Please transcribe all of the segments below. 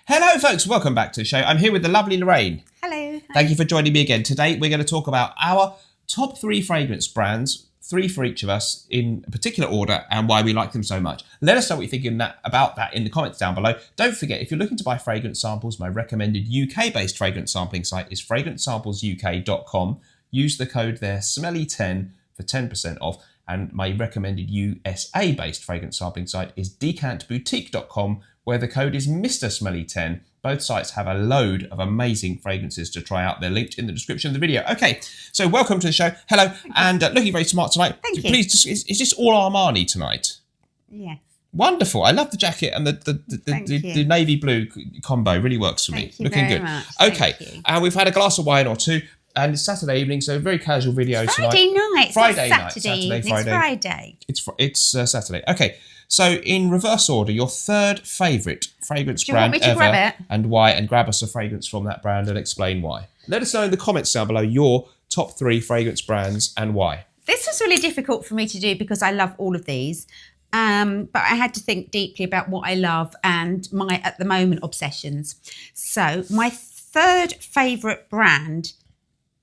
Hello folks, welcome back to the show. I'm here with the lovely Lorraine. Hello. Thank you for joining me again. Today we're going to talk about our top 3 fragrance brands, 3 for each of us in a particular order, and why we like them so much. Let us know what you're thinking about that in the comments down below. Don't forget, if you're looking to buy fragrance samples, my recommended UK-based fragrance sampling site is fragrancesamplesuк.com. Use the code there, SMELLY10, for 10% off. And my recommended USA-based fragrance sampling site is decantboutique.com, where the code is Mr. Smelly10. Both sites have a load of amazing fragrances to try out. They're linked in the description of the video. Okay, so welcome to the show. Hello, and looking very smart tonight. Thank you. Please, is this all Armani tonight? Yes. Wonderful. I love the jacket and the navy blue combo. Really works for me. Thank you Looking very good. much. Okay, Thank you. and we've had a glass of wine or two. And it's Saturday evening, so a very casual video tonight. Friday night. Friday night. Saturday. It's Friday. It's Saturday. Okay, so in reverse order, your third favourite fragrance brand want me to ever, grab it? and why? And grab us a fragrance from that brand and explain why. Let us know in the comments down below your top 3 fragrance brands and why. This was really difficult for me to do because I love all of these. But I had to think deeply about what I love and my, at the moment, obsessions. So my third favourite brand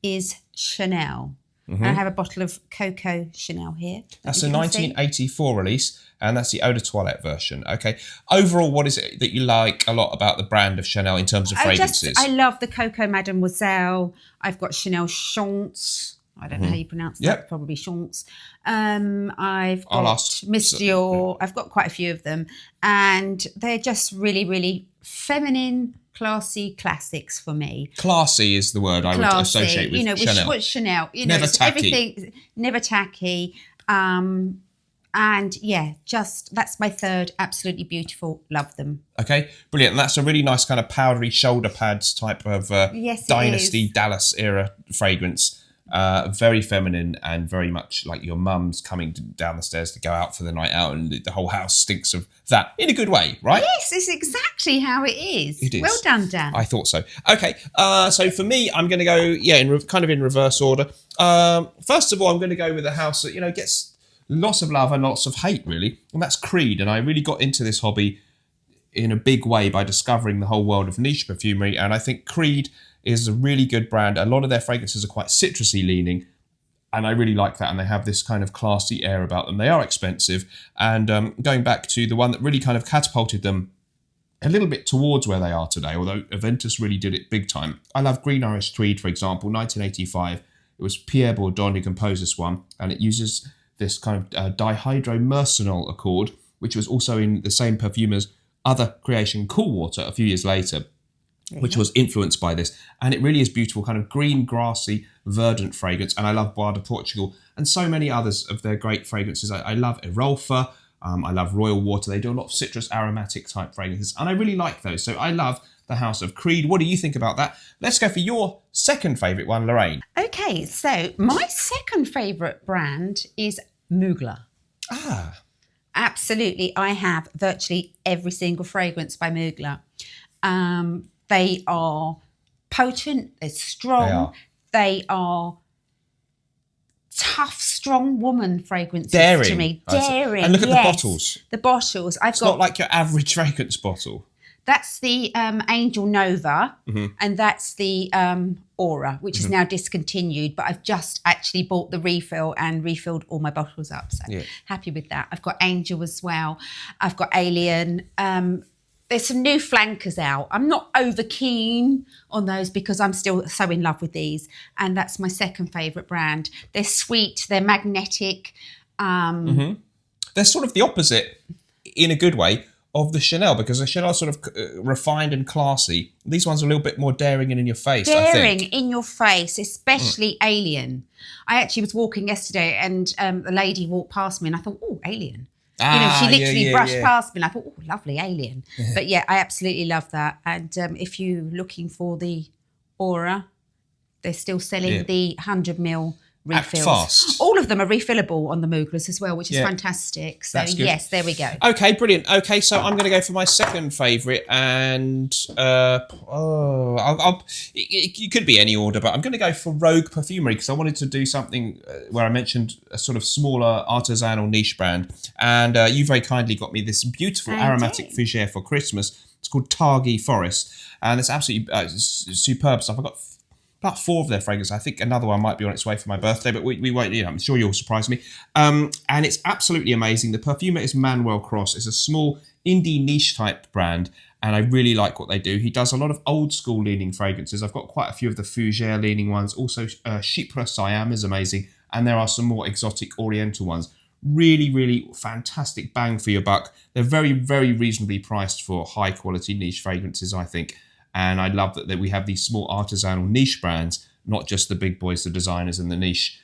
is Chanel. And I have a bottle of Coco Chanel here. That's a 1984 release, and that's the Eau de Toilette version. Okay. Overall, what is it that you like a lot about the brand of Chanel in terms of fragrances? I love the Coco Mademoiselle. I've got Chanel Chance. I don't know how you pronounce that. Yep. Probably Chance. I've got Miss Dior. I've got quite a few of them. And they're just really, really feminine, classy classics for me. Classy is the word I would associate with Chanel. What's Chanel? Never tacky. Everything, never tacky. And yeah, that's my third. Absolutely beautiful. Love them. Okay, brilliant. And that's a really nice kind of powdery shoulder pads type of Dynasty Dallas era fragrance. Very feminine and very much like your mum's coming down the stairs to go out for the night out, and the whole house stinks of that in a good way, right? Yes, it's exactly how it is. It is. Well done, Dan. I thought so. Okay, so for me, I'm going to go, in reverse order. First of all, I'm going to go with a house that, gets lots of love and lots of hate, really, and that's Creed. And I really got into this hobby in a big way by discovering the whole world of niche perfumery, and I think Creed is a really good brand. A lot of their fragrances are quite citrusy leaning, and I really like that, and they have this kind of classy air about them. They are expensive, and going back to the one that really kind of catapulted them a little bit towards where they are today, although Aventus really did it big time. I love Green Irish Tweed, for example, 1985. It was Pierre Bourdon who composed this one, and it uses this kind of dihydromercenol accord, which was also in the same perfumer's other creation, Cool Water, a few years later, which was influenced by this. And it really is beautiful, kind of green, grassy, verdant fragrance. And I love Bois de Portugal and so many others of their great fragrances. I love Erolfa. I love Royal Water. They do a lot of citrus aromatic type fragrances, and I really like those. So I love the House of Creed. What do you think about that? Let's go for your second favourite one, Lorraine. Okay, so my second favourite brand is Mugler. Ah. Absolutely. I have virtually every single fragrance by Mugler. They are potent, they're strong, they are tough, strong woman fragrances to me. Daring. And look at the bottles. The bottles. It's not like your average fragrance bottle. That's the Angel Nova, and that's the Aura, which is now discontinued, but I've just actually bought the refill and refilled all my bottles up, so happy with that. I've got Angel as well. I've got Alien. There's some new flankers out. I'm not over keen on those because I'm still so in love with these, and that's my second favourite brand. They're sweet, they're magnetic. They're sort of the opposite, in a good way, of the Chanel, because the Chanel is sort of refined and classy. These ones are a little bit more daring and in your face, I think. Daring in your face, especially Alien. I actually was walking yesterday and a lady walked past me and I thought, oh, Alien. She literally brushed past me and I thought, oh, lovely, Alien. But yeah, I absolutely love that. And if you're looking for the Aura, they're still selling the 100ml refills. Act fast. All of them are refillable on the Muglers as well, which is fantastic. So yes, there we go. Okay, brilliant. Okay, so I'm going to go for my second favourite, and it could be any order, but I'm going to go for Rogue Perfumery because I wanted to do something where I mentioned a sort of smaller artisanal niche brand, and you very kindly got me this beautiful aromatic fougere for Christmas. It's called Targhee Forest, and it's absolutely superb stuff. I've got about 4 of their fragrances. I think another one might be on its way for my birthday, but we won't. I'm sure you'll surprise me. And it's absolutely amazing. The perfumer is Manuel Cross. It's a small indie niche type brand, and I really like what they do. He does a lot of old school leaning fragrances. I've got quite a few of the fougere leaning ones. Also, Chypre Siam is amazing, and there are some more exotic Oriental ones. Really, really fantastic bang for your buck. They're very, very reasonably priced for high quality niche fragrances, I think. And I love that we have these small artisanal niche brands, not just the big boys, the designers and the niche,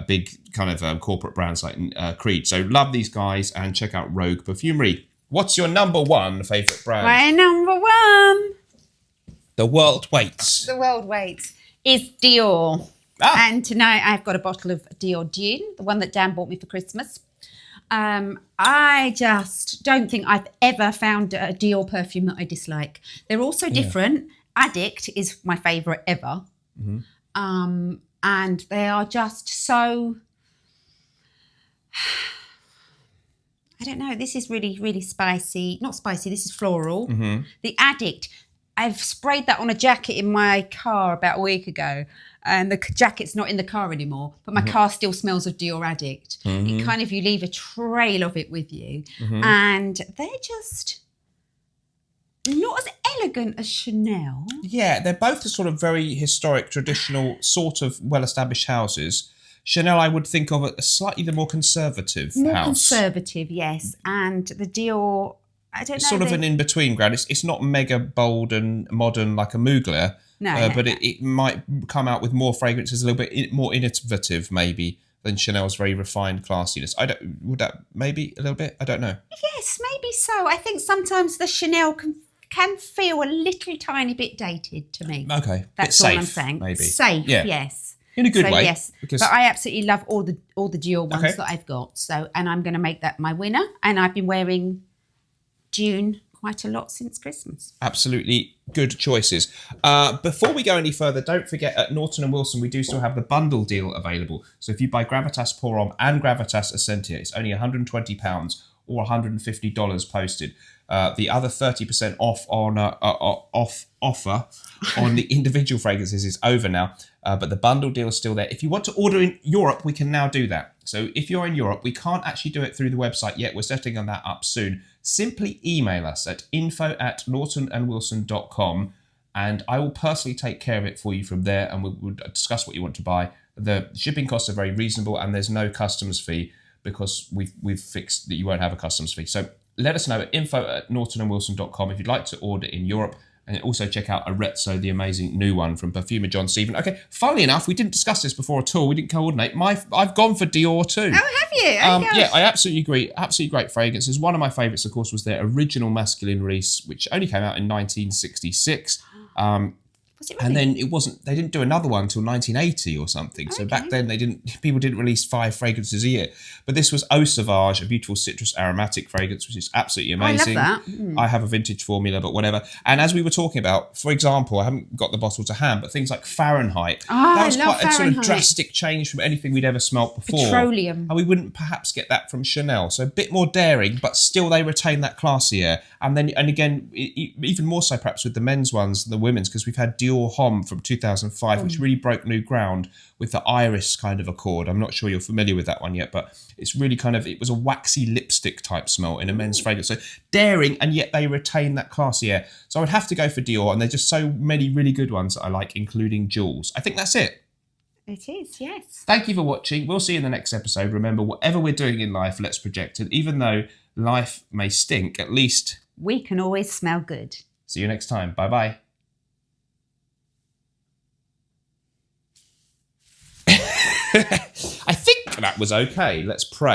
big kind of corporate brands like Creed. So love these guys, and check out Rogue Perfumery. What's your number 1 favourite brand? My number 1. The world waits. The world waits. Is Dior. And tonight I've got a bottle of Dior Gin, the one that Dan bought me for Christmas. I just don't think I've ever found a Dior perfume that I dislike. They're all so different. Addict is my favourite ever. Mm-hmm. And they are just so... I don't know. This is really, really spicy. Not spicy. This is floral. Mm-hmm. The Addict. I've sprayed that on a jacket in my car about a week ago, and the jacket's not in the car anymore, but my car still smells of Dior Addict. Mm-hmm. It kind of, you leave a trail of it with you, and they're just not as elegant as Chanel. Yeah, they're both sort of very historic, traditional, sort of well-established houses. Chanel, I would think of a slightly the more conservative house. More conservative, yes. And the Dior, I don't know. It's sort of an in-between ground. It's not mega bold and modern like a Mugler, but it might come out with more fragrances, a little bit more innovative maybe than Chanel's very refined classiness. Would that maybe a little bit? I don't know. Yes, maybe so. I think sometimes the Chanel can feel a little tiny bit dated to me. Okay, that's all safe, I'm saying. Maybe safe, yes. In a good way. Yes, but I absolutely love all the Dior ones that I've got. So, and I'm going to make that my winner. And I've been wearing June quite a lot since Christmas. Absolutely good choices. Before we go any further, don't forget at Norton & Wilson we do still have the bundle deal available. So if you buy Gravitas Pour Homme and Gravitas Essentia, it's only £120 or $150 posted. The other 30% off on offer on the individual fragrances is over now, but the bundle deal is still there. If you want to order in Europe, we can now do that. So if you're in Europe, we can't actually do it through the website yet. We're setting on that up soon. Simply email us at info@nortonandwilson.com, and I will personally take care of it for you from there, and we'll discuss what you want to buy. The shipping costs are very reasonable, and there's no customs fee because we've fixed that you won't have a customs fee. So let us know at info@nortonandwilson.com if you'd like to order in Europe. And also check out Arezzo, the amazing new one from perfumer John Stephen. Okay, funnily enough, we didn't discuss this before at all. We didn't coordinate. I've gone for Dior too. Oh, have you? Yeah, I absolutely agree. Absolutely great fragrances. One of my favourites, of course, was their original masculine release, which only came out in 1966. Was it really? And then they didn't do another one until 1980 or something. So back then people didn't release 5 fragrances a year. But this was Eau Sauvage, a beautiful citrus aromatic fragrance, which is absolutely amazing. I love that. I have a vintage formula, but whatever. And as we were talking about, for example, I haven't got the bottle to hand, but things like Fahrenheit. That was quite a sort of drastic change from anything we'd ever smelt before. Petroleum. And we wouldn't perhaps get that from Chanel. So a bit more daring, but still they retain that classy air. And again, even more so perhaps with the men's ones than the women's, because we've had Dior Homme from 2005, which really broke new ground with the iris kind of accord. I'm not sure you're familiar with that one yet, but it's really it was a waxy lipstick type smell in a men's fragrance. So daring, and yet they retain that classy air. So I would have to go for Dior, and there's just so many really good ones that I like, including Jules. I think that's it. It is, yes. Thank you for watching. We'll see you in the next episode. Remember, whatever we're doing in life, let's project it. Even though life may stink, at least we can always smell good. See you next time. Bye-bye. I think that was okay. Let's pray.